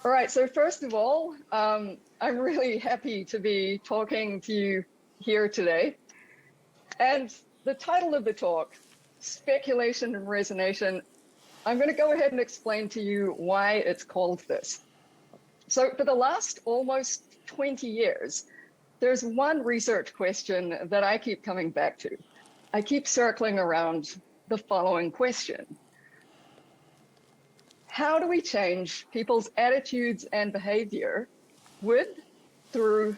All right, so first of all, I'm really happy to be talking to you here today. And the title of the talk, Speculation and Resonation, I'm going to go ahead and explain to you why it's called this. So for the last almost 20 years, there's one research question that I keep coming back to. I keep circling around the following question. How do we change people's attitudes and behavior with, through,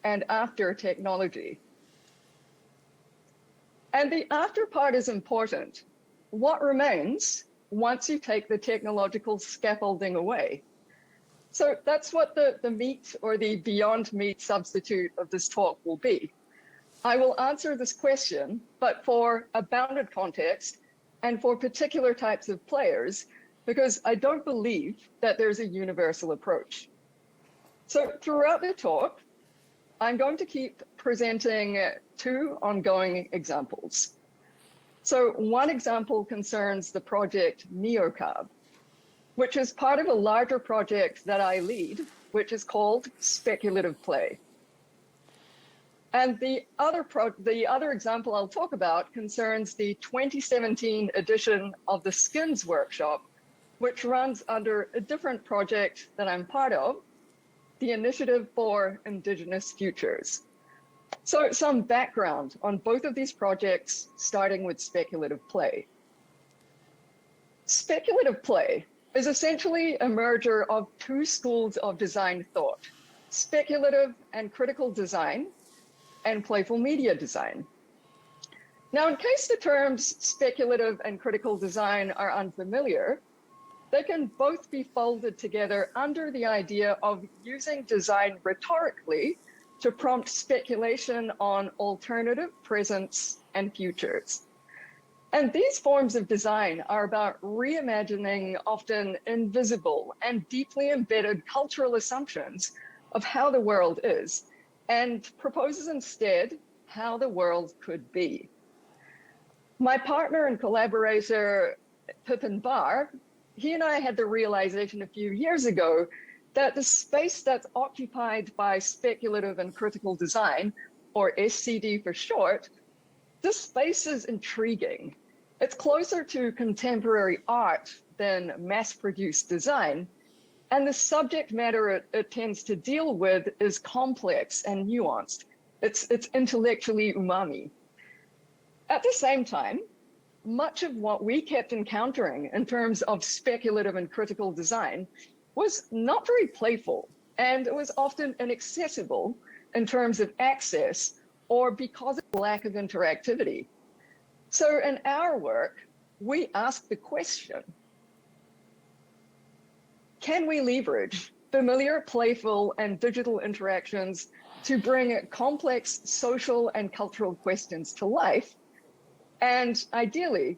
and after technology? And the after part is important. What remains once you take the technological scaffolding away? So that's what the meat or the beyond meat substitute of this talk will be. I will answer this question, but for a bounded context and for particular types of players, because I don't believe that there's a universal approach. So throughout the talk, I'm going to keep presenting two ongoing examples. So one example concerns the project Neocup, which is part of a larger project that I lead, which is called Speculative Play. And the other example I'll talk about concerns the 2017 edition of the Skins Workshop, which runs under a different project that I'm part of, the Initiative for Indigenous Futures. So some background on both of these projects, starting with speculative play. Speculative play is essentially a merger of two schools of design thought, speculative and critical design, and playful media design. Now, in case the terms speculative and critical design are unfamiliar, they can both be folded together under the idea of using design rhetorically to prompt speculation on alternative presents and futures. And these forms of design are about reimagining often invisible and deeply embedded cultural assumptions of how the world is, and proposes instead how the world could be. My partner and collaborator, Pippin Barr, he and I had the realization a few years ago that the space that's occupied by speculative and critical design, or SCD for short, this space is intriguing. It's closer to contemporary art than mass-produced design, and the subject matter it tends to deal with is complex and nuanced. It's intellectually umami. At the same time, much of what we kept encountering in terms of speculative and critical design was not very playful, and it was often inaccessible in terms of access or because of lack of interactivity. So in our work, we asked the question, can we leverage familiar, playful, and digital interactions to bring complex social and cultural questions to life? And ideally,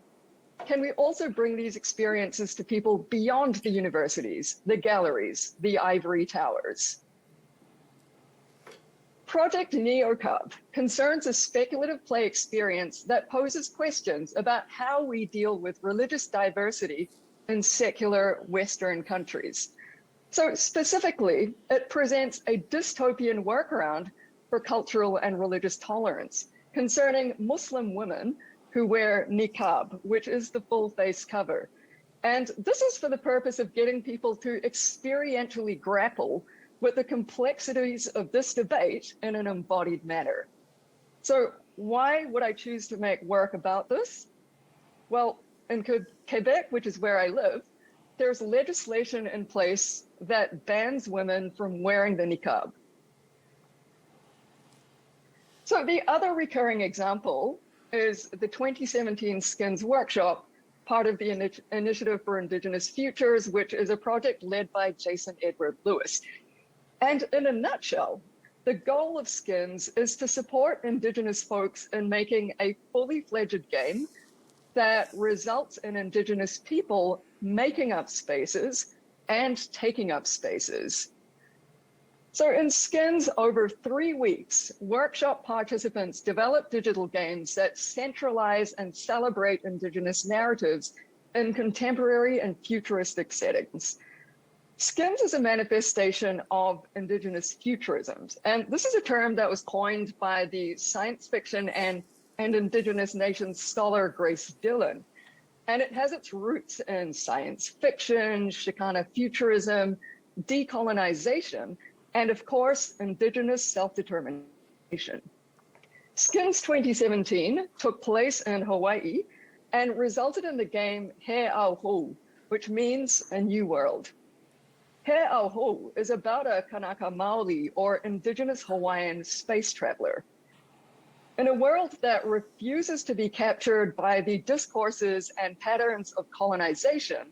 can we also bring these experiences to people beyond the universities, the galleries, the ivory towers? Project Neocup concerns a speculative play experience that poses questions about how we deal with religious diversity in secular Western countries. So specifically, it presents a dystopian workaround for cultural and religious tolerance concerning Muslim women who wear niqab, which is the full face cover. And this is for the purpose of getting people to experientially grapple with the complexities of this debate in an embodied manner. So why would I choose to make work about this? Well, in Quebec, which is where I live, there's legislation in place that bans women from wearing the niqab. So the other recurring example is the 2017 Skins Workshop, part of the Initiative for Indigenous Futures, which is a project led by Jason Edward Lewis. And in a nutshell, the goal of Skins is to support Indigenous folks in making a fully fledged game that results in Indigenous people making up spaces and taking up spaces. So in Skins, over 3 weeks, workshop participants develop digital games that centralize and celebrate Indigenous narratives in contemporary and futuristic settings. Skins is a manifestation of Indigenous futurisms. And this is a term that was coined by the science fiction and Indigenous nations scholar Grace Dillon. And it has its roots in science fiction, Chicana futurism, decolonization, and of course, Indigenous self-determination. Skins 2017 took place in Hawaii and resulted in the game He Au Hou, which means a new world. He Au Hou is about a Kanaka Maoli, or Indigenous Hawaiian space traveler. In a world that refuses to be captured by the discourses and patterns of colonization,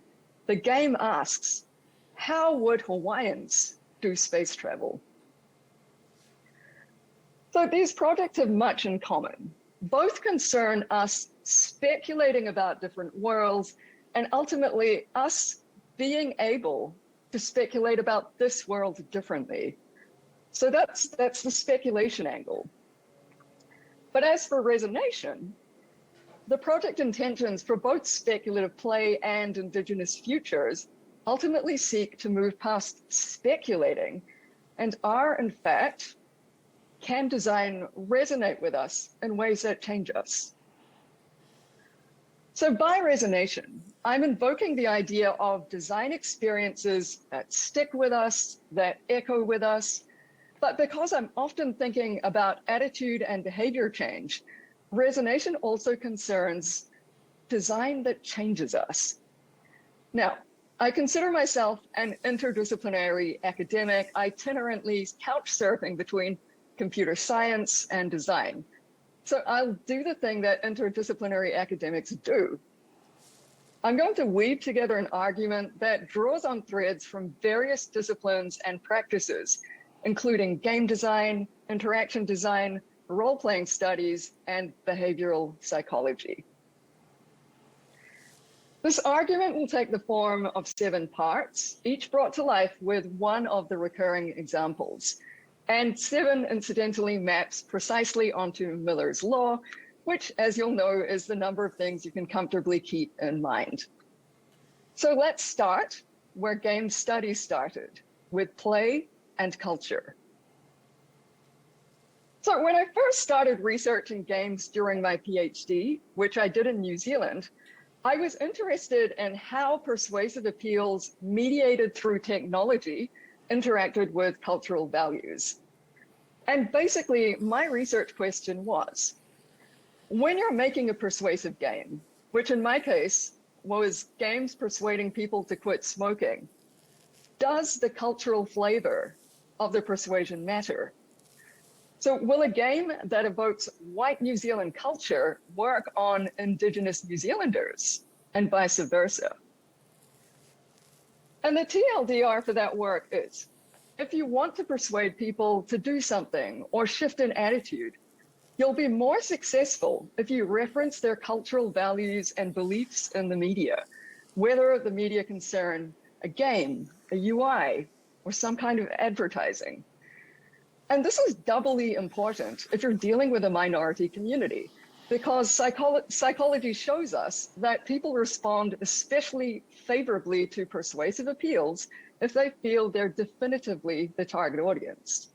the game asks, how would Hawaiians do space travel? So these projects have much in common. Both concern us speculating about different worlds and ultimately us being able to speculate about this world differently. So that's the speculation angle. But as for Resonation, the project intentions for both speculative play and Indigenous futures ultimately seek to move past speculating and are, in fact, can design resonate with us in ways that change us. So by Resonation, I'm invoking the idea of design experiences that stick with us, that echo with us. But because I'm often thinking about attitude and behavior change, Resonation also concerns design that changes us. Now, I consider myself an interdisciplinary academic, itinerantly couch surfing between computer science and design. So I'll do the thing that interdisciplinary academics do. I'm going to weave together an argument that draws on threads from various disciplines and practices, including game design, interaction design, role-playing studies, and behavioral psychology. This argument will take the form of 7 parts, each brought to life with one of the recurring examples. And 7 incidentally maps precisely onto Miller's law, which, as you'll know, is the number of things you can comfortably keep in mind. So let's start where game studies started, with play and culture. So when I first started researching games during my PhD, which I did in New Zealand, I was interested in how persuasive appeals mediated through technology interacted with cultural values. And basically, my research question was, when you're making a persuasive game, which in my case was games persuading people to quit smoking, does the cultural flavor of the persuasion matter? So will a game that evokes white New Zealand culture work on Indigenous New Zealanders and vice versa? And the TLDR for that work is, if you want to persuade people to do something or shift an attitude, you'll be more successful if you reference their cultural values and beliefs in the media, whether the media concern a game, a UI, or some kind of advertising. And this is doubly important if you're dealing with a minority community, because psychology shows us that people respond especially favorably to persuasive appeals if they feel they're definitively the target audience.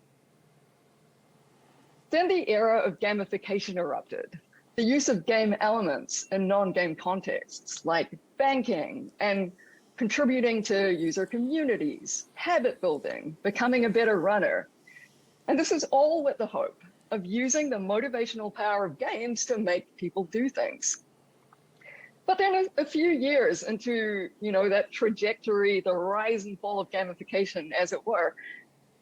Then the era of gamification erupted. The use of game elements in non-game contexts like banking and contributing to user communities, habit building, becoming a better runner. And this is all with the hope of using the motivational power of games to make people do things. But then a few years into, that trajectory, the rise and fall of gamification, as it were,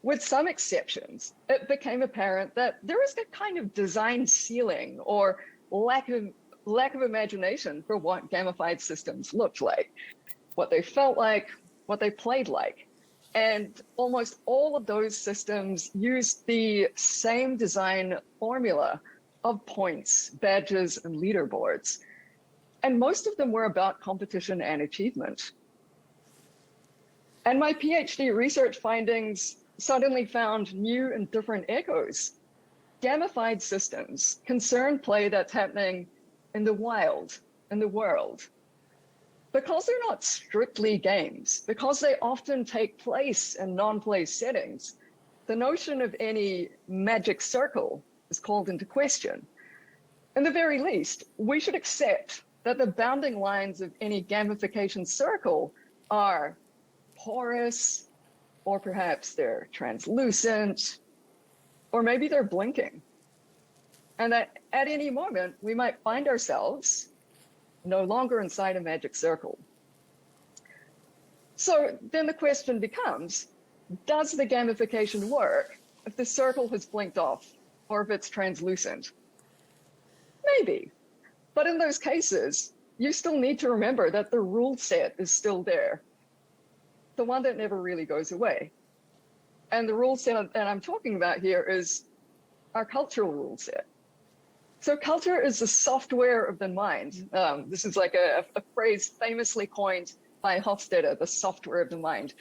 with some exceptions, it became apparent that there is a kind of design ceiling or lack of imagination for what gamified systems looked like, what they felt like, what they played like. And almost all of those systems used the same design formula of points, badges, and leaderboards. And most of them were about competition and achievement. And my PhD research findings suddenly found new and different echoes. Gamified systems concern play that's happening in the wild, in the world. because they're not strictly games, because they often take place in non-play settings, the notion of any magic circle is called into question. In the very least, we should accept that the bounding lines of any gamification circle are porous, or perhaps they're translucent, or maybe they're blinking. And that at any moment, we might find ourselves no longer inside a magic circle. So then the question becomes, does the gamification work if the circle has blinked off or if it's translucent? Maybe, but in those cases, you still need to remember that the rule set is still there, the one that never really goes away. And the rule set that I'm talking about here is our cultural rule set. So culture is the software of the mind. This is like a phrase famously coined by Hofstadter, the software of the mind.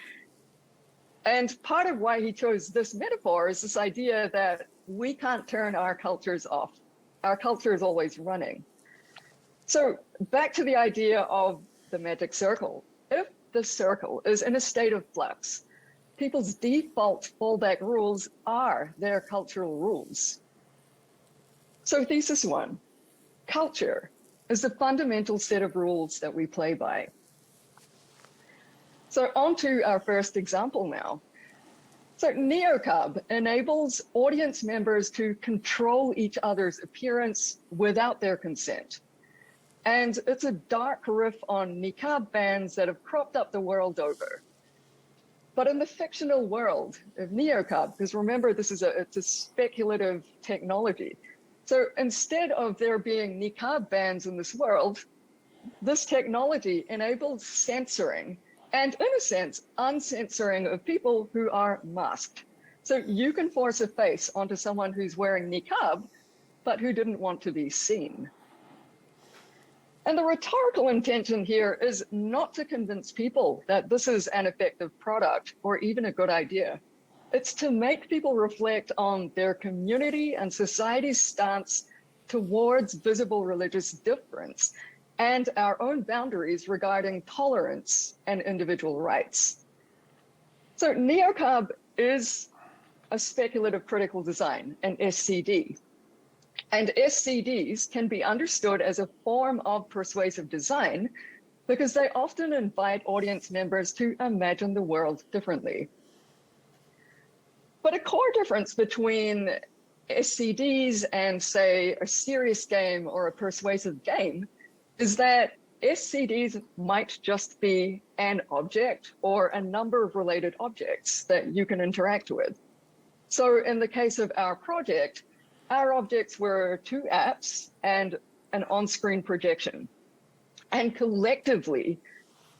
And part of why he chose this metaphor is this idea that we can't turn our cultures off. Our culture is always running. So back to the idea of the magic circle. If the circle is in a state of flux, people's default fallback rules are their cultural rules. So thesis one, culture is the fundamental set of rules that we play by. So on to our first example now. So Neocup enables audience members to control each other's appearance without their consent. And it's a dark riff on niqab bans that have cropped up the world over. But in the fictional world of Neocup, because remember, it's a speculative technology. So instead of there being niqab bans in this world, this technology enables censoring and, in a sense, uncensoring of people who are masked. So you can force a face onto someone who's wearing niqab, but who didn't want to be seen. And the rhetorical intention here is not to convince people that this is an effective product or even a good idea. It's to make people reflect on their community and society's stance towards visible religious difference and our own boundaries regarding tolerance and individual rights. So Neocup is a speculative critical design, an SCD. And SCDs can be understood as a form of persuasive design because they often invite audience members to imagine the world differently. But a core difference between SCDs and, say, a serious game or a persuasive game is that SCDs might just be an object or a number of related objects that you can interact with. So in the case of our project, our objects were 2 apps and an on-screen projection. And collectively,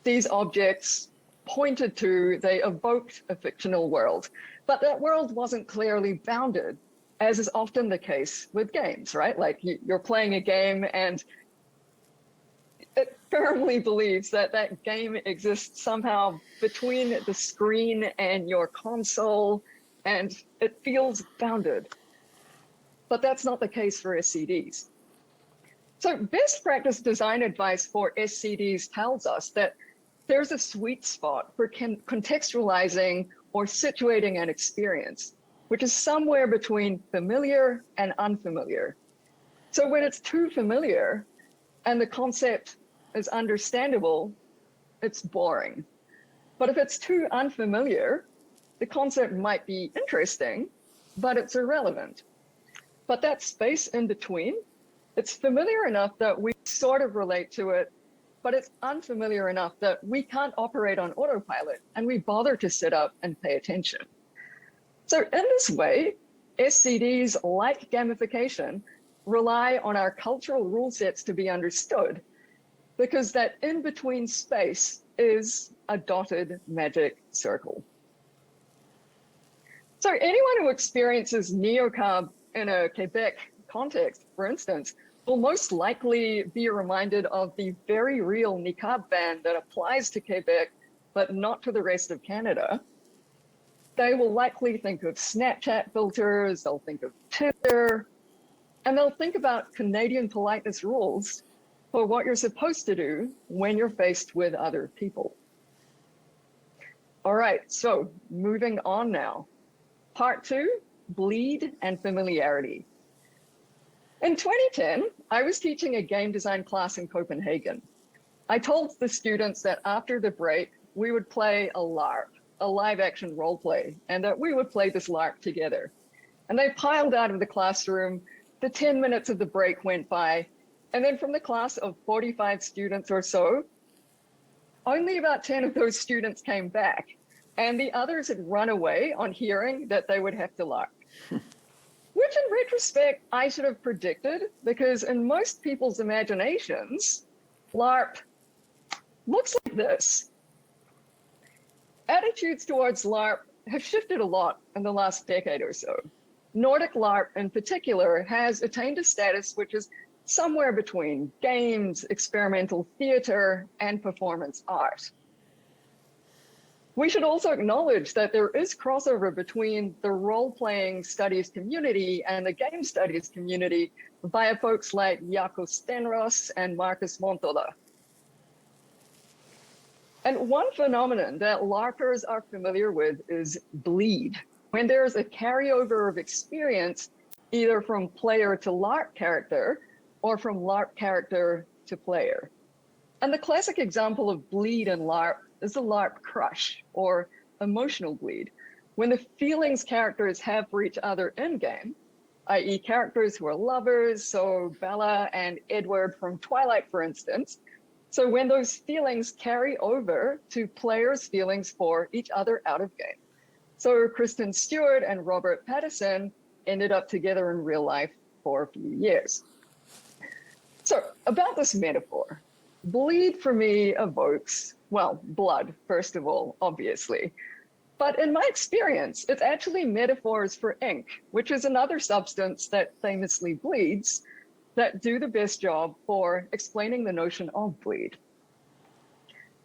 these objects pointed to, they evoked a fictional world. But that world wasn't clearly bounded, as is often the case with games, right? Like you're playing a game and it firmly believes that that game exists somehow between the screen and your console, and it feels bounded. But that's not the case for SCDs. So best practice design advice for SCDs tells us that there's a sweet spot for contextualizing or situating an experience, which is somewhere between familiar and unfamiliar. So when it's too familiar and the concept is understandable, it's boring. But if it's too unfamiliar, the concept might be interesting, but it's irrelevant. But that space in between, it's familiar enough that we sort of relate to it, but it's unfamiliar enough that we can't operate on autopilot and we bother to sit up and pay attention. So in this way, SCDs, like gamification, rely on our cultural rule sets to be understood, because that in-between space is a dotted magic circle. So anyone who experiences Neocup in a Quebec context, for instance, will most likely be reminded of the very real niqab ban that applies to Quebec, but not to the rest of Canada. They will likely think of Snapchat filters, they'll think of Tinder, and they'll think about Canadian politeness rules, for what you're supposed to do when you're faced with other people. All right, so moving on now. Part 2, bleed and familiarity. In 2010, I was teaching a game design class in Copenhagen. I told the students that after the break, we would play a LARP, a live action role play, and that we would play this LARP together. And they piled out of the classroom. The 10 minutes of the break went by. And then from the class of 45 students or so, only about 10 of those students came back. And the others had run away on hearing that they would have to LARP. Which in retrospect, I should have predicted, because in most people's imaginations, LARP looks like this. Attitudes towards LARP have shifted a lot in the last decade or so. Nordic LARP in particular has attained a status which is somewhere between games, experimental theater, and performance art. We should also acknowledge that there is crossover between the role-playing studies community and the game studies community via folks like Jaakko Stenros and Markus Montola. And one phenomenon that LARPers are familiar with is bleed, when there's a carryover of experience either from player to LARP character or from LARP character to player. And the classic example of bleed in LARP is the LARP crush, or emotional bleed, when the feelings characters have for each other in-game, i.e. characters who are lovers, so Bella and Edward from Twilight, for instance. So when those feelings carry over to players' feelings for each other out of game. So Kristen Stewart and Robert Pattinson ended up together in real life for a few years. So about this metaphor, bleed for me evokes, well, blood, first of all, obviously. But in my experience, it's actually metaphors for ink, which is another substance that famously bleeds, that do the best job for explaining the notion of bleed.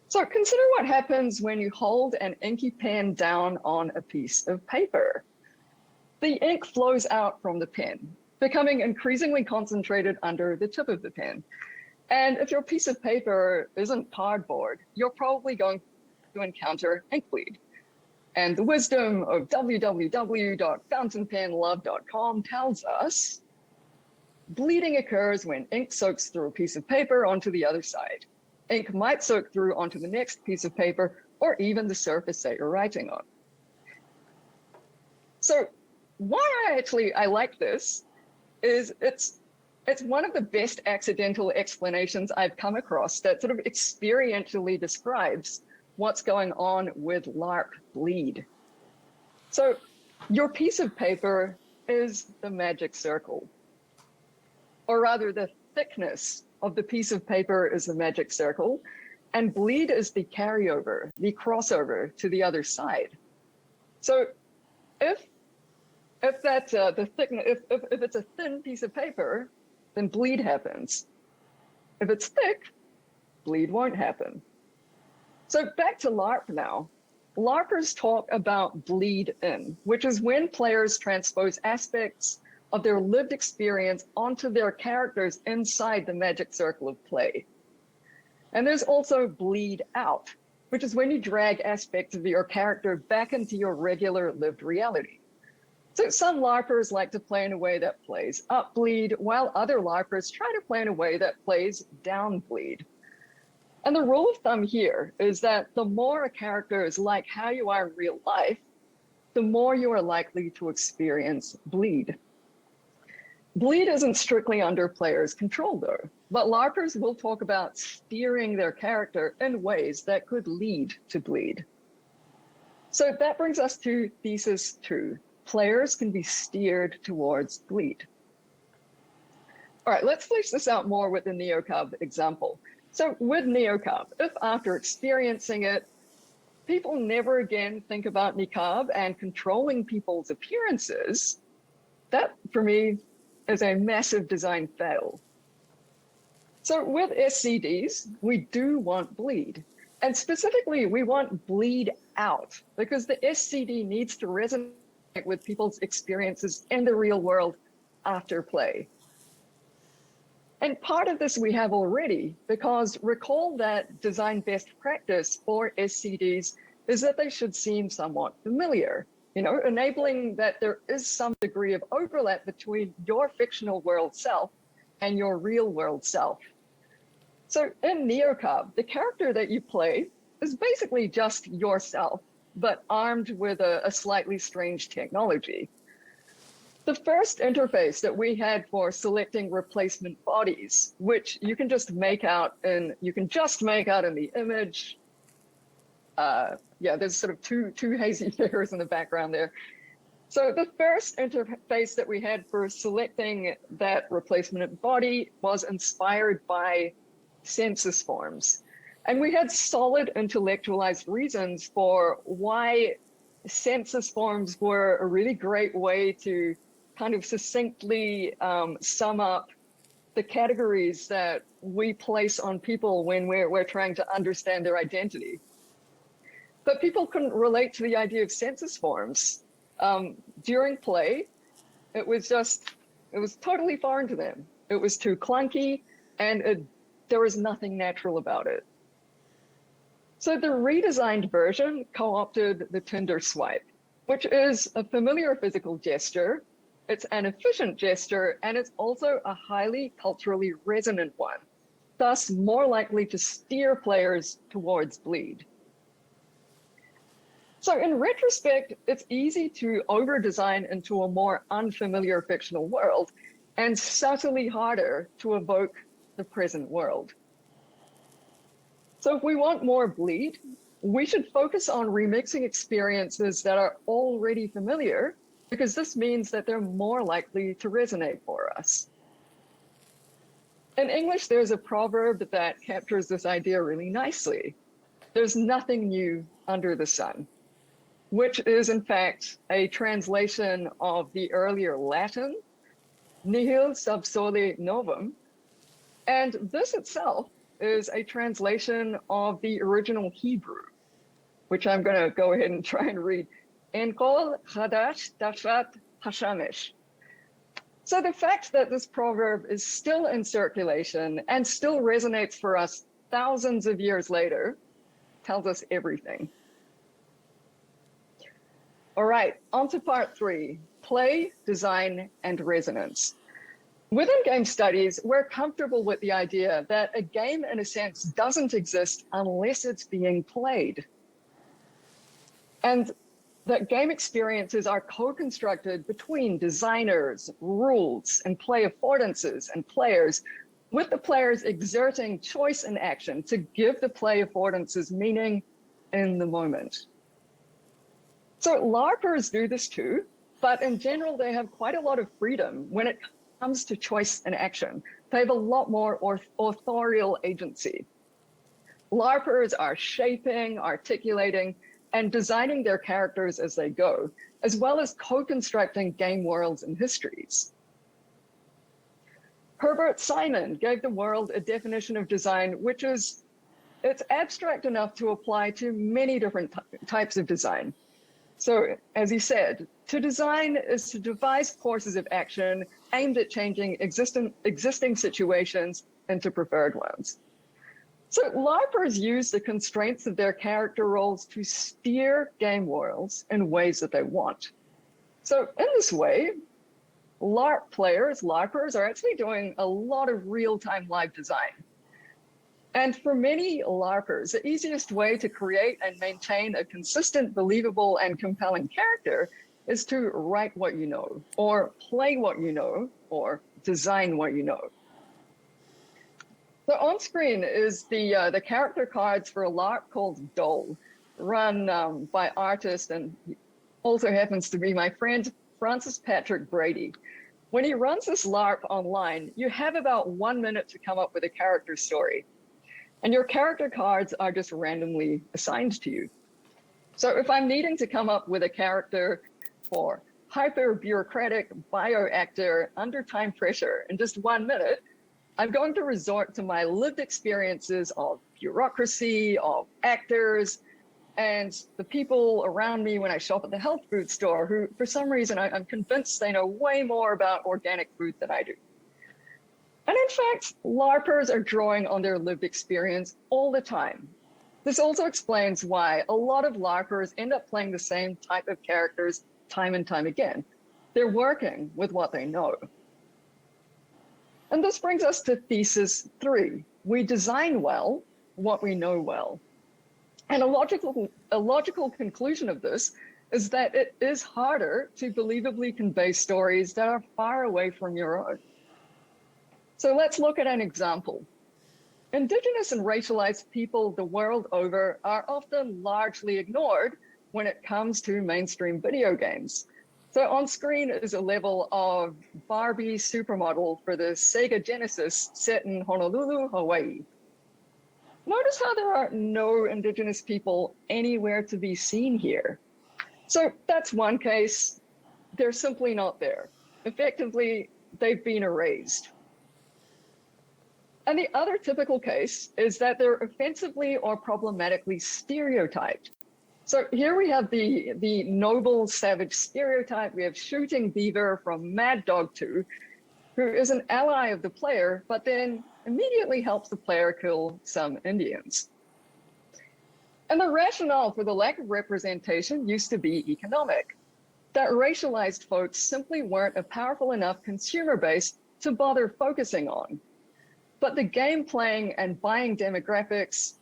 So consider what happens when you hold an inky pen down on a piece of paper. The ink flows out from the pen, becoming increasingly concentrated under the tip of the pen. And if your piece of paper isn't cardboard, you're probably going to encounter ink bleed. And the wisdom of www.fountainpenlove.com tells us bleeding occurs when ink soaks through a piece of paper onto the other side. Ink might soak through onto the next piece of paper or even the surface that you're writing on. So why I like this is it's one of the best accidental explanations I've come across that sort of experientially describes what's going on with LARP bleed. So your piece of paper is the magic circle, or rather the thickness of the piece of paper is the magic circle, and bleed is the carryover, the crossover to the other side. So if it's a thin piece of paper, then bleed happens. If it's thick, bleed won't happen. So back to LARP now. LARPers talk about bleed in, which is when players transpose aspects of their lived experience onto their characters inside the magic circle of play. And there's also bleed out, which is when you drag aspects of your character back into your regular lived reality. So some LARPers like to play in a way that plays up bleed, while other LARPers try to play in a way that plays down bleed. And the rule of thumb here is that the more a character is like how you are in real life, the more you are likely to experience bleed. Bleed isn't strictly under players' control though, but LARPers will talk about steering their character in ways that could lead to bleed. So that brings us to thesis 2. Players can be steered towards bleed. All right, let's flesh this out more with the Neocup example. So with Neocup, if after experiencing it, people never again think about Neocup and controlling people's appearances, that for me is a massive design fail. So with SCDs, we do want bleed. And specifically, we want bleed out because the SCD needs to resonate with people's experiences in the real world after play. And part of this we have already, because recall that design best practice for SCDs is that they should seem somewhat familiar, enabling that there is some degree of overlap between your fictional world self and your real world self. So in Neocup, the character that you play is basically just yourself, but armed with a slightly strange technology. The first interface that we had for selecting replacement bodies, which you can just make out in the image. There's sort of two hazy figures in the background there. So the first interface that we had for selecting that replacement body was inspired by census forms. And we had solid intellectualized reasons for why census forms were a really great way to kind of succinctly sum up the categories that we place on people when we're trying to understand their identity. But people couldn't relate to the idea of census forms. During play, it was totally foreign to them. It was too clunky, and there was nothing natural about it. So the redesigned version co-opted the Tinder swipe, which is a familiar physical gesture. It's an efficient gesture, and it's also a highly culturally resonant one, thus more likely to steer players towards bleed. So in retrospect, it's easy to over-design into a more unfamiliar fictional world, and subtly harder to evoke the present world. So if we want more bleed, we should focus on remixing experiences that are already familiar, because this means that they're more likely to resonate for us. In English, there's a proverb that captures this idea really nicely. There's nothing new under the sun, which is in fact a translation of the earlier Latin, nihil sub sole novum. And this itself is a translation of the original Hebrew, which I'm going to go ahead and try and read. En kol chadash dashat hashamesh. So the fact that this proverb is still in circulation and still resonates for us thousands of years later tells us everything. All right, on to part 3, play, design, and resonance. Within game studies, we're comfortable with the idea that a game, in a sense, doesn't exist unless it's being played. And that game experiences are co-constructed between designers, rules, and play affordances and players, with the players exerting choice and action to give the play affordances meaning in the moment. So LARPers do this too, but in general, they have quite a lot of freedom when it comes to choice and action. They have a lot more authorial agency. LARPers are shaping, articulating, and designing their characters as they go, as well as co-constructing game worlds and histories. Herbert Simon gave the world a definition of design, which is, it's abstract enough to apply to many different types of design. So as he said, to design is to devise courses of action aimed at changing existing situations into preferred ones. So LARPers use the constraints of their character roles to steer game worlds in ways that they want. So in this way, LARPers are actually doing a lot of real-time live design. And for many LARPers, the easiest way to create and maintain a consistent, believable, and compelling character is to write what you know, or play what you know, or design what you know. So on screen is the character cards for a LARP called Dole, run by artist and also happens to be my friend, Francis Patrick Brady. When he runs this LARP online, you have about 1 minute to come up with a character story. And your character cards are just randomly assigned to you. So if I'm needing to come up with a character for hyper-bureaucratic bioactor under time pressure in just 1 minute, I'm going to resort to my lived experiences of bureaucracy, of actors, and the people around me when I shop at the health food store who, for some reason, I'm convinced they know way more about organic food than I do. And in fact, LARPers are drawing on their lived experience all the time. This also explains why a lot of LARPers end up playing the same type of characters time and time again. They're working with what they know. And this brings us to thesis 3. We design well what we know well. And a logical conclusion of this is that it is harder to believably convey stories that are far away from your own. So let's look at an example. Indigenous and racialized people the world over are often largely ignored when it comes to mainstream video games. So on screen is a level of Barbie supermodel for the Sega Genesis set in Honolulu, Hawaii. Notice how there are no Indigenous people anywhere to be seen here. So that's one case. They're simply not there. Effectively, they've been erased. And the other typical case is that they're offensively or problematically stereotyped. So here we have the noble savage stereotype. We have Shooting Beaver from Mad Dog 2, who is an ally of the player, but then immediately helps the player kill some Indians. And the rationale for the lack of representation used to be economic, that racialized folks simply weren't a powerful enough consumer base to bother focusing on. But the game playing and buying demographics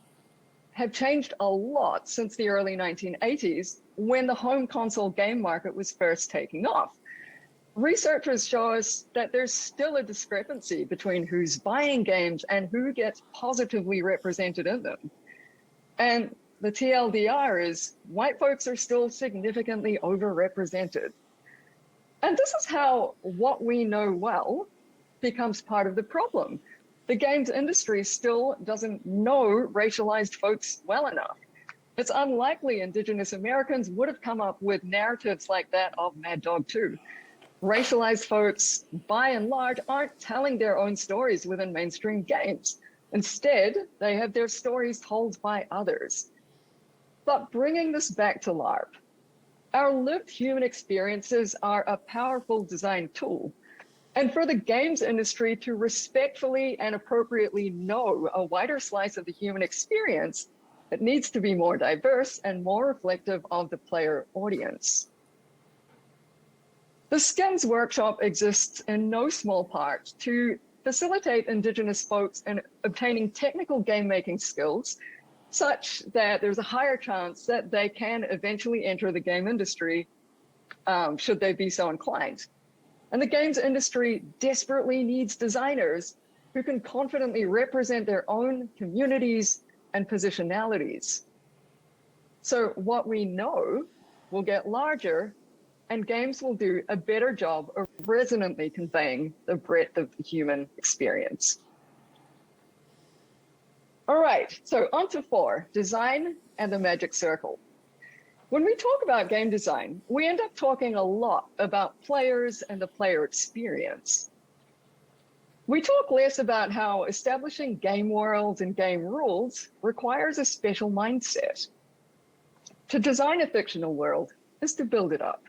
have changed a lot since the early 1980s, when the home console game market was first taking off. Researchers show us that there's still a discrepancy between who's buying games and who gets positively represented in them. And the TLDR is white folks are still significantly overrepresented. And this is how what we know well becomes part of the problem. The games industry still doesn't know racialized folks well enough. It's unlikely Indigenous Americans would have come up with narratives like that of Mad Dog 2. Racialized folks, by and large, aren't telling their own stories within mainstream games. Instead, they have their stories told by others. But bringing this back to LARP, our lived human experiences are a powerful design tool. And for the games industry to respectfully and appropriately know a wider slice of the human experience, it needs to be more diverse and more reflective of the player audience. The Skins Workshop exists in no small part to facilitate Indigenous folks in obtaining technical game-making skills such that there's a higher chance that they can eventually enter the game industry should they be so inclined. And the games industry desperately needs designers who can confidently represent their own communities and positionalities. So what we know will get larger, and games will do a better job of resonantly conveying the breadth of the human experience. All right, so on to 4, design and the magic circle. When we talk about game design, we end up talking a lot about players and the player experience. We talk less about how establishing game worlds and game rules requires a special mindset. To design a fictional world is to build it up,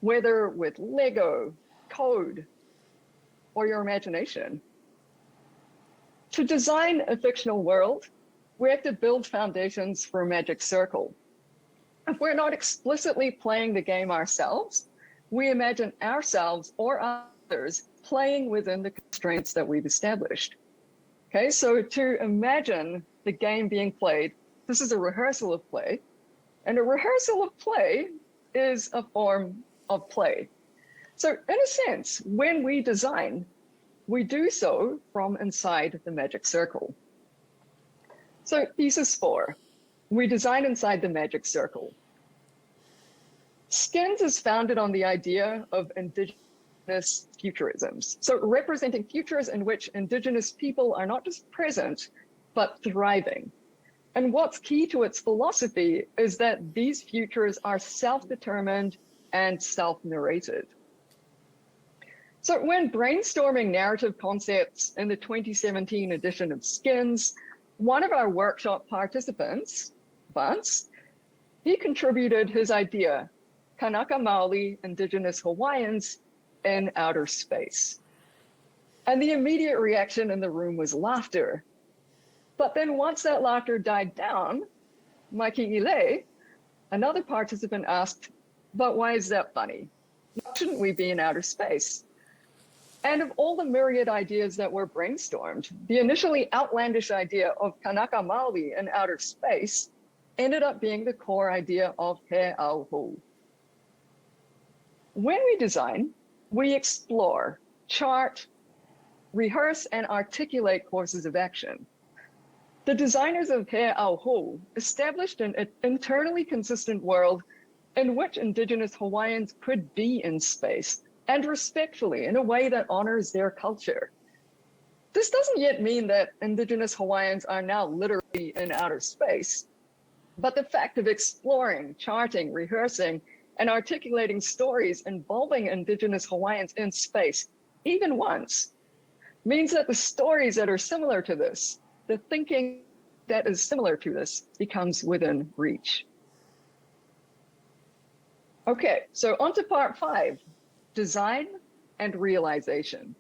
whether with Lego, code, or your imagination. To design a fictional world, we have to build foundations for a magic circle. If we're not explicitly playing the game ourselves, we imagine ourselves or others playing within the constraints that we've established. Okay, so to imagine the game being played, this is a rehearsal of play, and a rehearsal of play is a form of play. So in a sense, when we design, we do so from inside the magic circle. So thesis 4, we design inside the magic circle. Skins is founded on the idea of Indigenous futurisms. So representing futures in which Indigenous people are not just present, but thriving. And what's key to its philosophy is that these futures are self-determined and self-narrated. So when brainstorming narrative concepts in the 2017 edition of Skins, one of our workshop participants, Vance, he contributed his idea, Kanaka Maoli Indigenous Hawaiians in Outer Space. And the immediate reaction in the room was laughter. But then once that laughter died down, Maki'ile, another participant asked, but why is that funny? Why shouldn't we be in outer space? And of all the myriad ideas that were brainstormed, the initially outlandish idea of Kanaka Maui in outer space ended up being the core idea of He Ao Hou. When we design, we explore, chart, rehearse, and articulate courses of action. The designers of He Ao Hou established an internally consistent world in which Indigenous Hawaiians could be in space, and respectfully, in a way that honors their culture. This doesn't yet mean that Indigenous Hawaiians are now literally in outer space, but the fact of exploring, charting, rehearsing, and articulating stories involving Indigenous Hawaiians in space, even once, means that the stories that are similar to this, the thinking that is similar to this, becomes within reach. Okay, so on to part 5. Design and realization.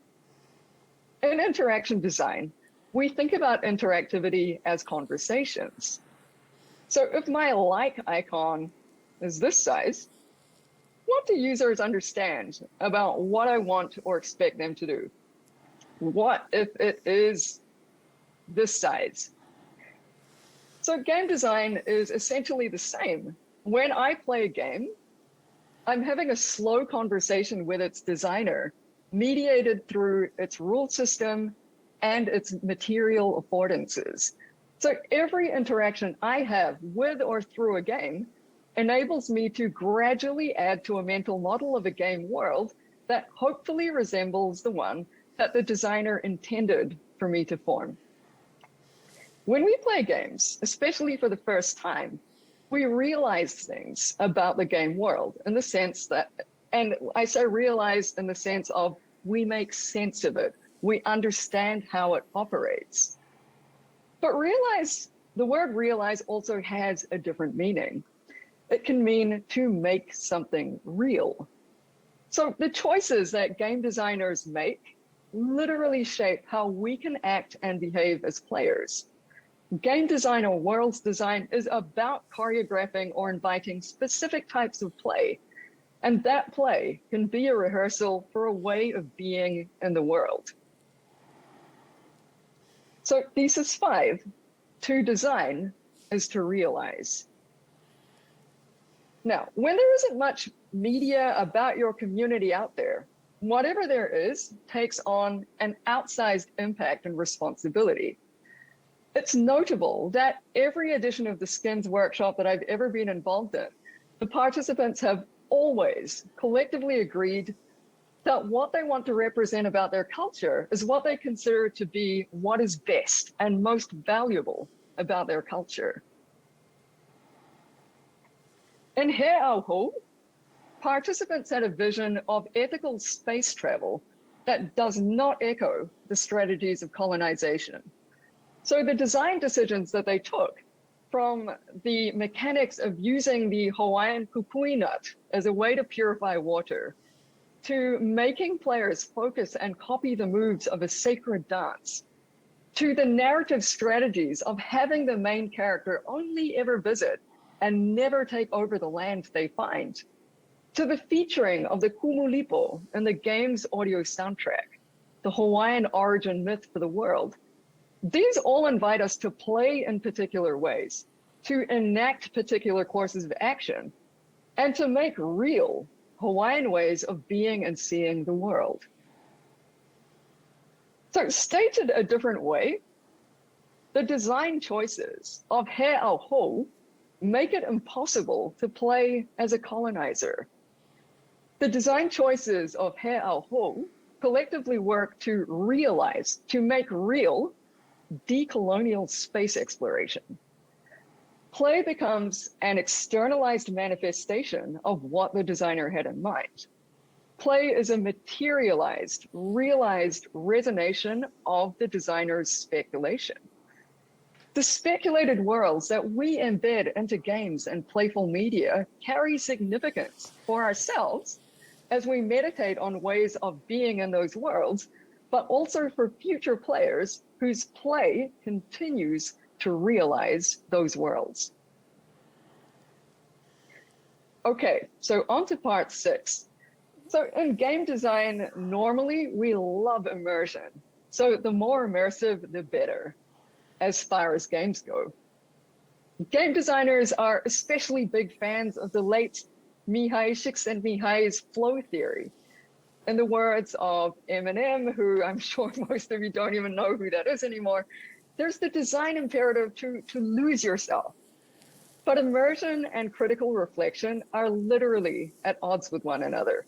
In interaction design, we think about interactivity as conversations. So if my like icon is this size, what do users understand about what I want or expect them to do? What if it is this size? So game design is essentially the same. When I play a game, I'm having a slow conversation with its designer, mediated through its rule system and its material affordances. So every interaction I have with or through a game enables me to gradually add to a mental model of a game world that hopefully resembles the one that the designer intended for me to form. When we play games, especially for the first time, we realize things about the game world in the sense that, and I say realize in the sense of we make sense of it. We understand how it operates. But realize, the word realize also has a different meaning. It can mean to make something real. So the choices that game designers make literally shape how we can act and behave as players. Game design or worlds design is about choreographing or inviting specific types of play. And that play can be a rehearsal for a way of being in the world. So thesis 5, to design is to realize. Now, when there isn't much media about your community out there, whatever there is takes on an outsized impact and responsibility. It's notable that every edition of the Skins workshop that I've ever been involved in, the participants have always collectively agreed that what they want to represent about their culture is what they consider to be what is best and most valuable about their culture. In He Ao Hou, participants had a vision of ethical space travel that does not echo the strategies of colonization. So the design decisions that they took, from the mechanics of using the Hawaiian kukui nut as a way to purify water, to making players focus and copy the moves of a sacred dance, to the narrative strategies of having the main character only ever visit and never take over the land they find, to the featuring of the kumulipo in the game's audio soundtrack, the Hawaiian origin myth for the world. These all invite us to play in particular ways, to enact particular courses of action, and to make real Hawaiian ways of being and seeing the world. So stated a different way, the design choices of He Ao Hou make it impossible to play as a colonizer. The design choices of He Ao Hou collectively work to realize, to make real, decolonial space exploration. Play becomes an externalized manifestation of what the designer had in mind. Play is a materialized, realized resonation of the designer's speculation. The speculated worlds that we embed into games and playful media carry significance for ourselves as we meditate on ways of being in those worlds, but also for future players whose play continues to realize those worlds. Okay, so on to part 6. So in game design, normally we love immersion. So the more immersive, the better, as far as games go. Game designers are especially big fans of the late Mihai Csikszentmihalyi's flow theory. In the words of Eminem, who I'm sure most of you don't even know who that is anymore, there's the design imperative to lose yourself. But immersion and critical reflection are literally at odds with one another.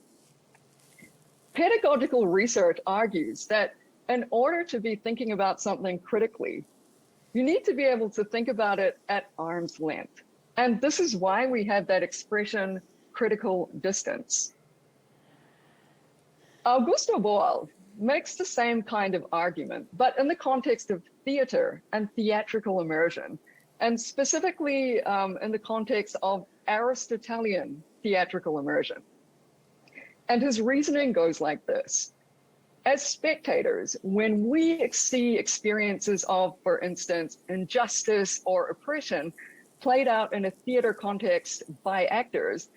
Pedagogical research argues that in order to be thinking about something critically, you need to be able to think about it at arm's length. And this is why we have that expression, critical distance. Augusto Boal makes the same kind of argument, but in the context of theater and theatrical immersion, and specifically in the context of Aristotelian theatrical immersion. And his reasoning goes like this. As spectators, when we see experiences of, for instance, injustice or oppression played out in a theater context by actors,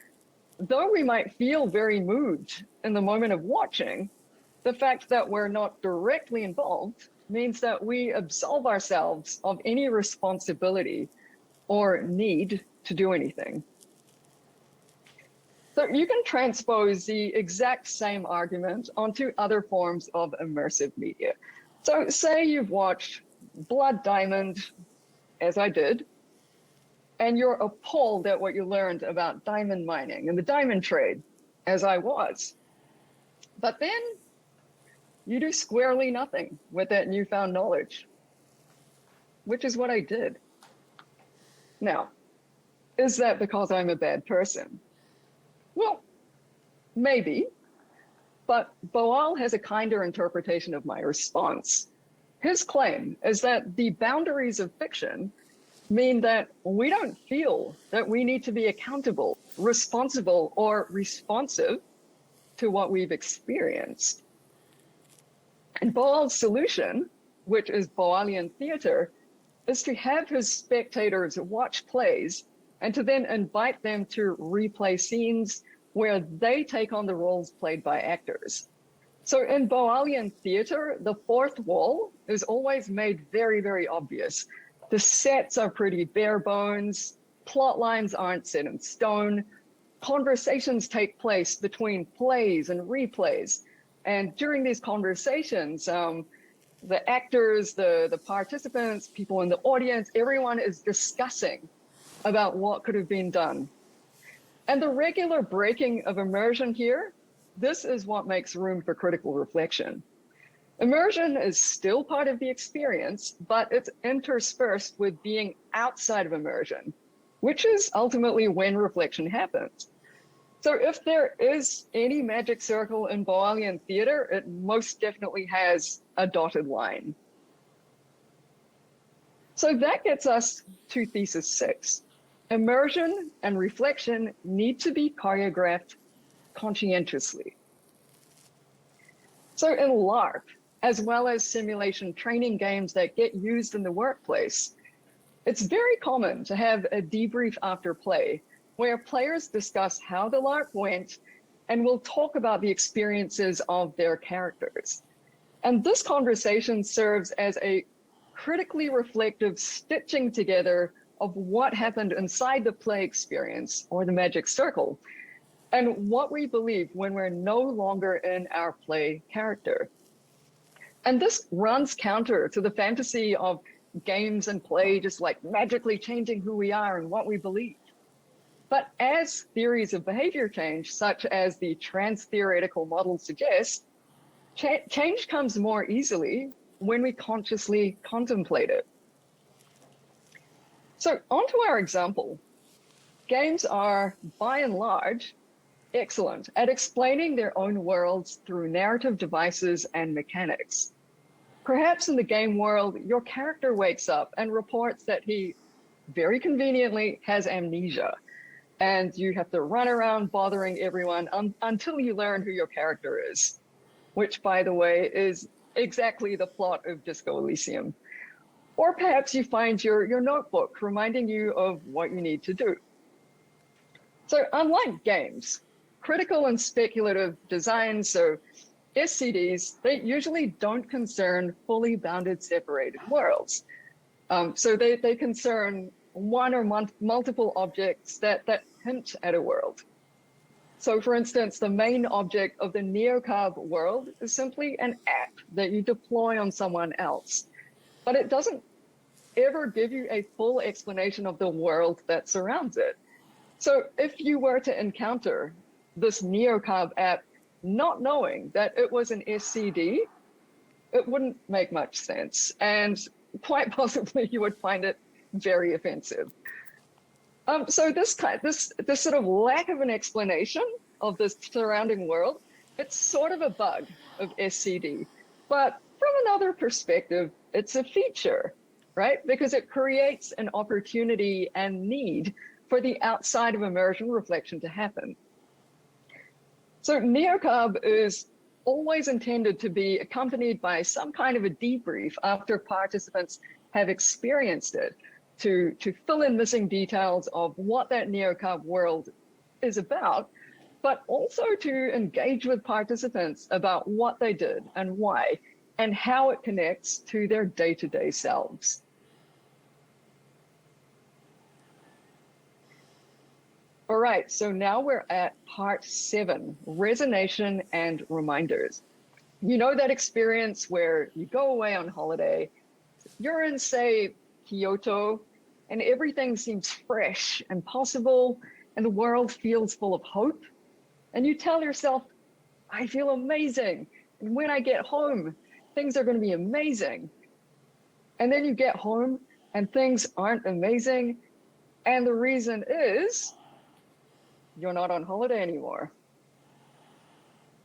though we might feel very moved in the moment of watching, the fact that we're not directly involved means that we absolve ourselves of any responsibility or need to do anything. So you can transpose the exact same argument onto other forms of immersive media. So say you've watched Blood Diamond, as I did, and you're appalled at what you learned about diamond mining and the diamond trade, as I was. But then you do squarely nothing with that newfound knowledge, which is what I did. Now, is that because I'm a bad person? Well, maybe, but Boal has a kinder interpretation of my response. His claim is that the boundaries of fiction mean that we don't feel that we need to be accountable, responsible, or responsive to what we've experienced. And Boal's solution, which is Boalian theater, is to have his spectators watch plays and to then invite them to replay scenes where they take on the roles played by actors. So in Boalian theater, the fourth wall is always made very, very obvious. The sets are pretty bare bones, plot lines aren't set in stone, conversations take place between plays and replays. And during these conversations, the actors, the participants, people in the audience, everyone is discussing about what could have been done. And the regular breaking of immersion here, this is what makes room for critical reflection. Immersion is still part of the experience, but it's interspersed with being outside of immersion, which is ultimately when reflection happens. So if there is any magic circle in Boalian theater, it most definitely has a dotted line. So that gets us to thesis 6. Immersion and reflection need to be choreographed conscientiously. So in LARP, as well as simulation training games that get used in the workplace, it's very common to have a debrief after play where players discuss how the LARP went and will talk about the experiences of their characters. And this conversation serves as a critically reflective stitching together of what happened inside the play experience or the magic circle and what we believe when we're no longer in our play character. And this runs counter to the fantasy of games and play just like magically changing who we are and what we believe. But as theories of behavior change, such as the trans-theoretical model suggests, change comes more easily when we consciously contemplate it. So onto our example. Games are, by and large, excellent at explaining their own worlds through narrative devices and mechanics. Perhaps in the game world, your character wakes up and reports that he, very conveniently, has amnesia. And you have to run around bothering everyone until you learn who your character is, which, by the way, is exactly the plot of Disco Elysium. Or perhaps you find your notebook reminding you of what you need to do. So unlike games, critical and speculative design, so SCDs, they usually don't concern fully bounded separated worlds. So they concern one or multiple objects that hint at a world. So for instance, the main object of the Neocup world is simply an app that you deploy on someone else, but it doesn't ever give you a full explanation of the world that surrounds it. So if you were to encounter this Neocup app not knowing that it was an SCD, it wouldn't make much sense. And quite possibly you would find it very offensive. So this sort of lack of an explanation of the surrounding world, it's sort of a bug of SCD. But from another perspective, it's a feature, right? Because it creates an opportunity and need for the outside of immersion reflection to happen. So Neocup is always intended to be accompanied by some kind of a debrief after participants have experienced it, to fill in missing details of what that Neocup world is about, but also to engage with participants about what they did and why, and how it connects to their day-to-day selves. All right, so now we're at part 7, Resonation and Reminders. You know that experience where you go away on holiday, you're in, say, Kyoto, and everything seems fresh and possible, and the world feels full of hope. And you tell yourself, I feel amazing. And when I get home, things are going to be amazing. And then you get home and things aren't amazing. And the reason is you're not on holiday anymore.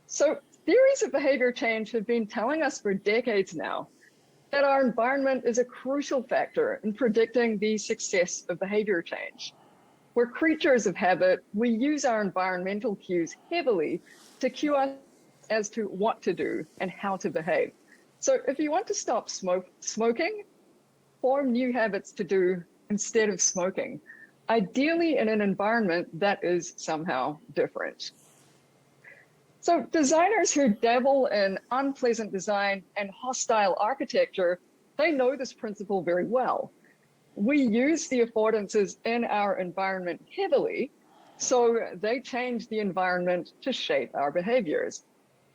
So theories of behavior change have been telling us for decades now that our environment is a crucial factor in predicting the success of behavior change. We're creatures of habit. We use our environmental cues heavily to cue us as to what to do and how to behave. So if you want to stop smoking, form new habits to do instead of smoking, ideally in an environment that is somehow different. So designers who dabble in unpleasant design and hostile architecture, they know this principle very well. We use the affordances in our environment heavily, so they change the environment to shape our behaviors.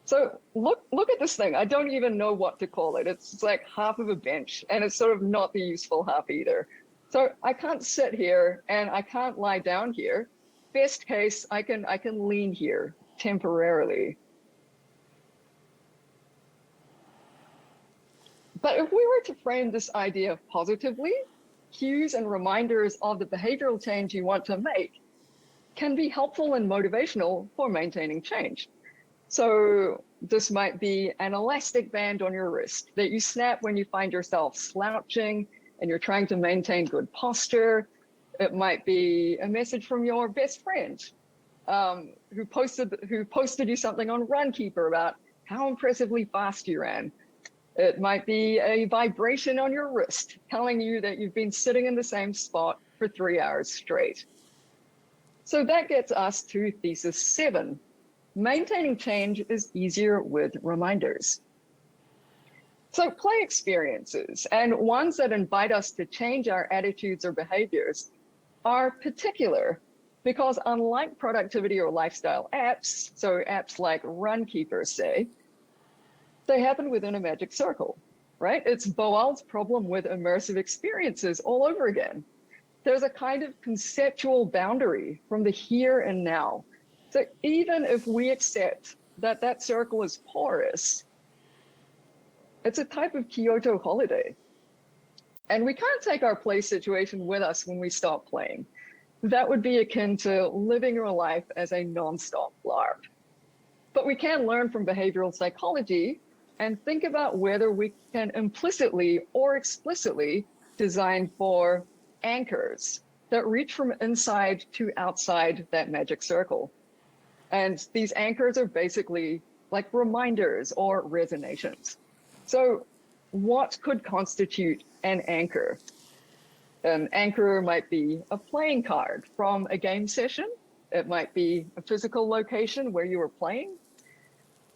So look at this thing. I don't even know what to call it. It's like half of a bench, and it's sort of not the useful half either. So I can't sit here and I can't lie down here. Best case, I can lean here temporarily. But if we were to frame this idea positively, cues and reminders of the behavioral change you want to make can be helpful and motivational for maintaining change. So this might be an elastic band on your wrist that you snap when you find yourself slouching and you're trying to maintain good posture. It might be a message from your best friend who posted you something on Runkeeper about how impressively fast you ran. It might be a vibration on your wrist telling you that you've been sitting in the same spot for 3 hours straight. So that gets us to thesis 7. Maintaining change is easier with reminders. So play experiences and ones that invite us to change our attitudes or behaviors are particular because unlike productivity or lifestyle apps, so apps like Runkeeper say, they happen within a magic circle, right? It's Boal's problem with immersive experiences all over again. There's a kind of conceptual boundary from the here and now. So even if we accept that that circle is porous, it's a type of Kyoto holiday. And we can't take our play situation with us when we stop playing. That would be akin to living your life as a non-stop LARP. But we can learn from behavioral psychology and think about whether we can implicitly or explicitly design for anchors that reach from inside to outside that magic circle. And these anchors are basically like reminders or resonations. So what could constitute an anchor? An anchor might be a playing card from a game session. It might be a physical location where you were playing,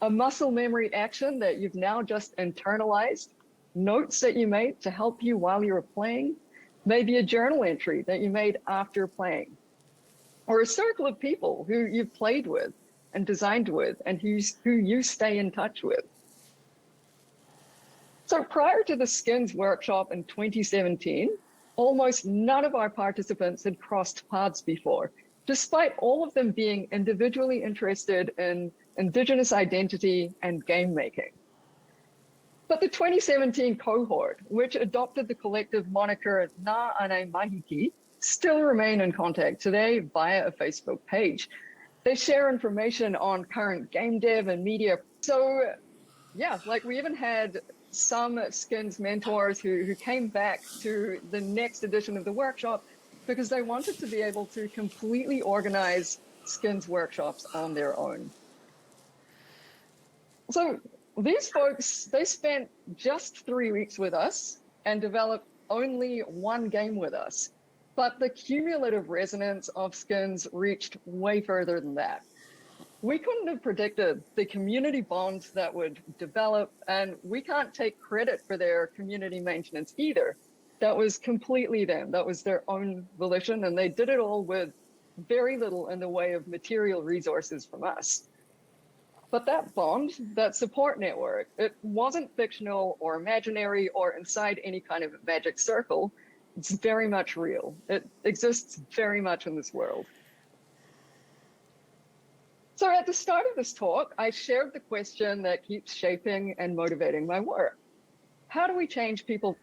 a muscle memory action that you've now just internalized, notes that you made to help you while you were playing, maybe a journal entry that you made after playing, or a circle of people who you've played with and designed with and who you stay in touch with. So prior to the Skins workshop in 2017, almost none of our participants had crossed paths before, despite all of them being individually interested in Indigenous identity and game making. But the 2017 cohort, which adopted the collective moniker Nā Ane Mahiki, still remain in contact today via a Facebook page. They share information on current game dev and media. So yeah, like we even had some Skins mentors who came back to the next edition of the workshop because they wanted to be able to completely organize Skins workshops on their own. So these folks, they spent just 3 weeks with us and developed only one game with us. But the cumulative resonance of Skins reached way further than that. We couldn't have predicted the community bonds that would develop, and we can't take credit for their community maintenance either. That was completely them. That was their own volition, and they did it all with very little in the way of material resources from us. But that bond, that support network, it wasn't fictional or imaginary or inside any kind of magic circle. It's very much real. It exists very much in this world. So at the start of this talk, I shared the question that keeps shaping and motivating my work. How do we change people's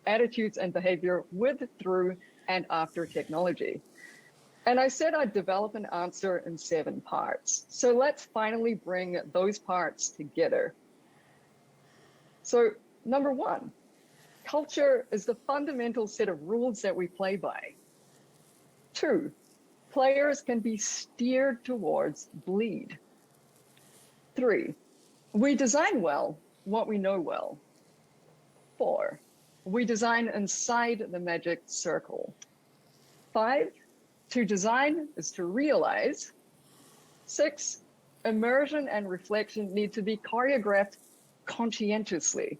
attitudes and behavior with, through, and after technology? And I said I'd develop an answer in 7 parts. So let's finally bring those parts together. So number 1, culture is the fundamental set of rules that we play by. 2, players can be steered towards bleed. 3, we design well what we know well. 4, we design inside the magic circle. 5, to design is to realize. 6, immersion and reflection need to be choreographed conscientiously.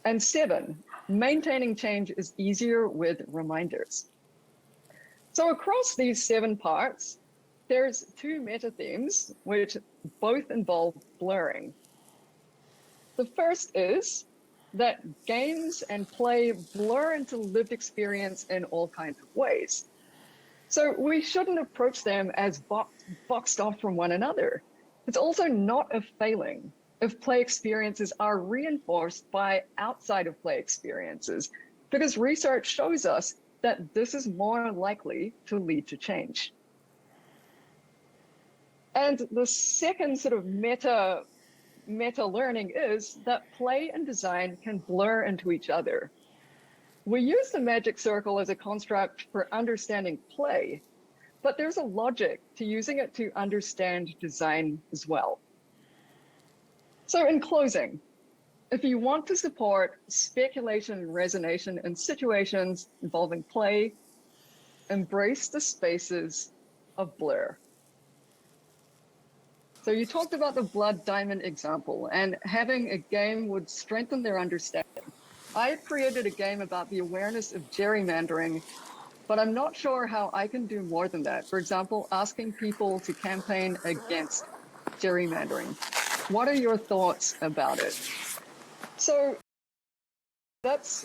And 7, maintaining change is easier with reminders. So across these 7 parts, there's 2 meta themes which both involve blurring. The first is that games and play blur into lived experience in all kinds of ways. So we shouldn't approach them as boxed off from one another. It's also not a failing if play experiences are reinforced by outside of play experiences, because research shows us that this is more likely to lead to change. And the second sort of meta learning is that play and design can blur into each other. We use the magic circle as a construct for understanding play, but there's a logic to using it to understand design as well. So in closing, if you want to support speculation and resonation in situations involving play, embrace the spaces of blur. So you talked about the blood diamond example, and having a game would strengthen their understanding. I created a game about the awareness of gerrymandering, but I'm not sure how I can do more than that. For example, asking people to campaign against gerrymandering. What are your thoughts about it? So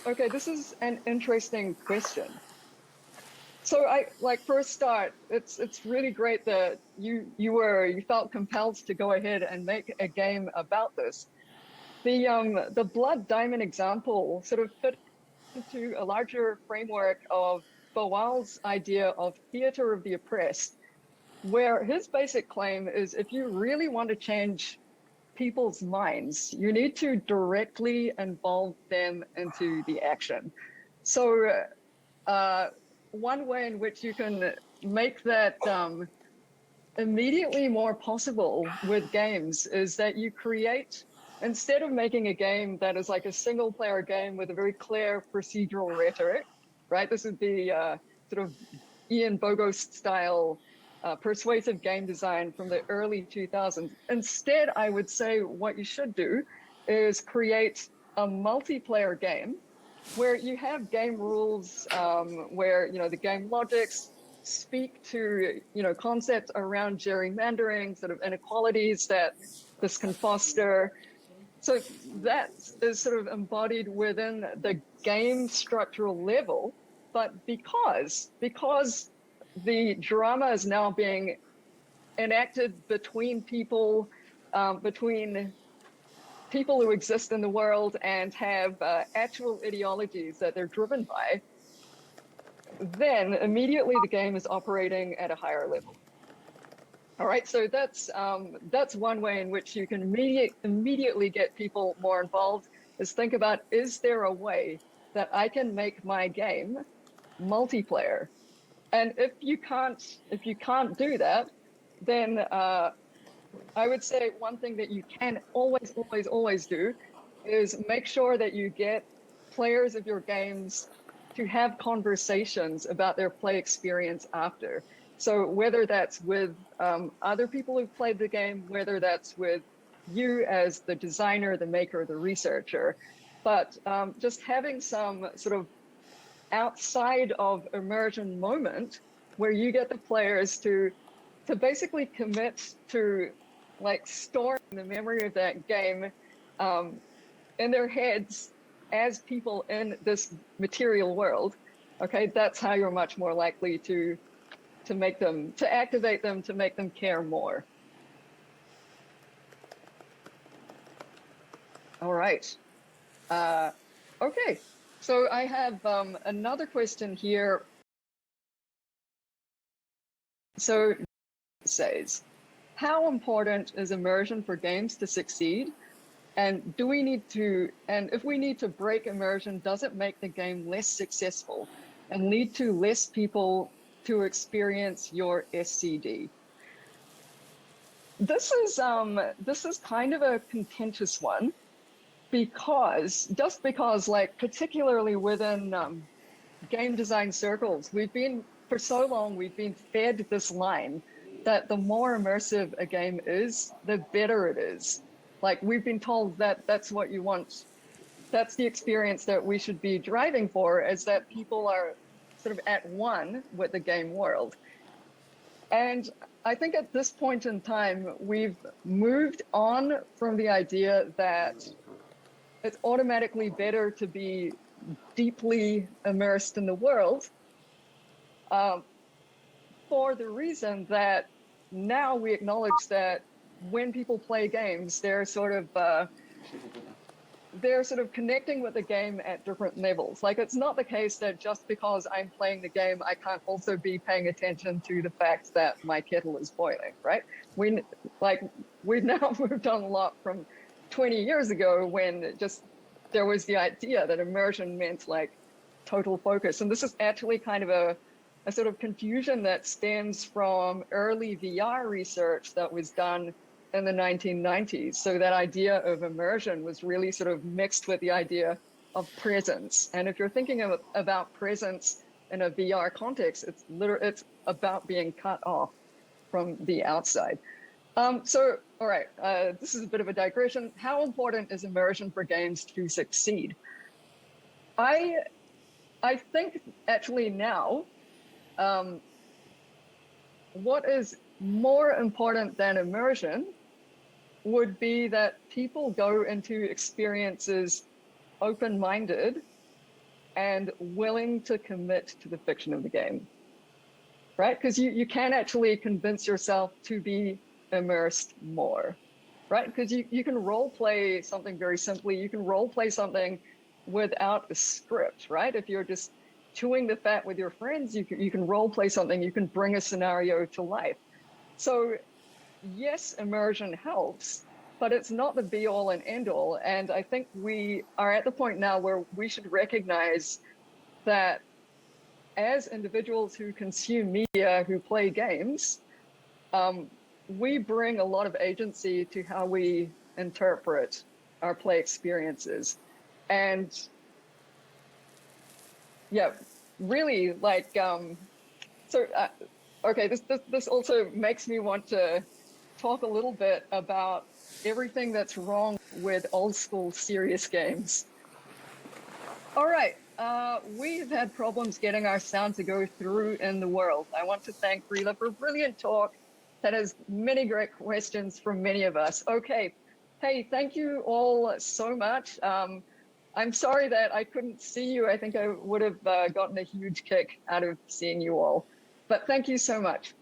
okay, this is an interesting question. So for a start, it's really great that you felt compelled to go ahead and make a game about this. The blood diamond example sort of fit into a larger framework of Bowell's idea of theater of the oppressed, where his basic claim is if you really want to change people's minds, you need to directly involve them into the action. So one way in which you can make that immediately more possible with games is that you create instead of making a game that is like a single player game with a very clear procedural rhetoric, right? This would be sort of Ian Bogost style persuasive game design from the early 2000s. Instead, I would say what you should do is create a multiplayer game where you have game rules, where, you know, the game logics speak to, you know, concepts around gerrymandering, sort of inequalities that this can foster. So that is sort of embodied within the game structural level, but because the drama is now being enacted between people, between people who exist in the world and have actual ideologies that they're driven by, then immediately the game is operating at a higher level. All right, so that's one way in which you can immediately get people more involved, is think about, is there a way that I can make my game multiplayer? And if you can't do that, then I would say one thing that you can always do is make sure that you get players of your games to have conversations about their play experience after. So whether that's with other people who've played the game, whether that's with you as the designer, the maker, the researcher, but just having some sort of outside of immersion moment where you get the players to basically commit to like storing the memory of that game in their heads as people in this material world. Okay, that's how you're much more likely to make them, to activate them, to make them care more. All right. Okay, so I have another question here. So it says, how important is immersion for games to succeed? And do we need to, and if we need to break immersion, does it make the game less successful and lead to less people to experience your SCD? This is kind of a contentious one, because like particularly within game design circles, for so long we've been fed this line that the more immersive a game is, the better it is. Like, we've been told that that's what you want. That's the experience that we should be driving for, is that people are sort of at one with the game world. And I think at this point in time, we've moved on from the idea that it's automatically better to be deeply immersed in the world, for the reason that now we acknowledge that when people play games, they're sort of connecting with the game at different levels. Like, it's not the case that just because I'm playing the game, I can't also be paying attention to the fact that my kettle is boiling, right? We've now moved on a lot from 20 years ago, when there was the idea that immersion meant like total focus. And this is actually kind of a sort of confusion that stems from early VR research that was done in the 1990s. So that idea of immersion was really sort of mixed with the idea of presence. And if you're thinking about presence in a VR context, it's about being cut off from the outside. So, all right, this is a bit of a digression. How important is immersion for games to succeed? I think actually now, what is more important than immersion would be that people go into experiences open-minded and willing to commit to the fiction of the game, right? Because you can actually convince yourself to be immersed more, right? Because you can role play something very simply. You can role play something without a script, right? If you're just chewing the fat with your friends, you can role play something. You can bring a scenario to life. So yes, immersion helps, but it's not the be all and end all. And I think we are at the point now where we should recognize that as individuals who consume media, who play games, we bring a lot of agency to how we interpret our play experiences. And yeah, really like, okay, this also makes me want to talk a little bit about everything that's wrong with old school serious games. All right, we've had problems getting our sound to go through in the world. I want to thank Rilla for a brilliant talk that has many great questions from many of us. Okay, hey, thank you all so much. I'm sorry that I couldn't see you. I think I would have gotten a huge kick out of seeing you all, but thank you so much.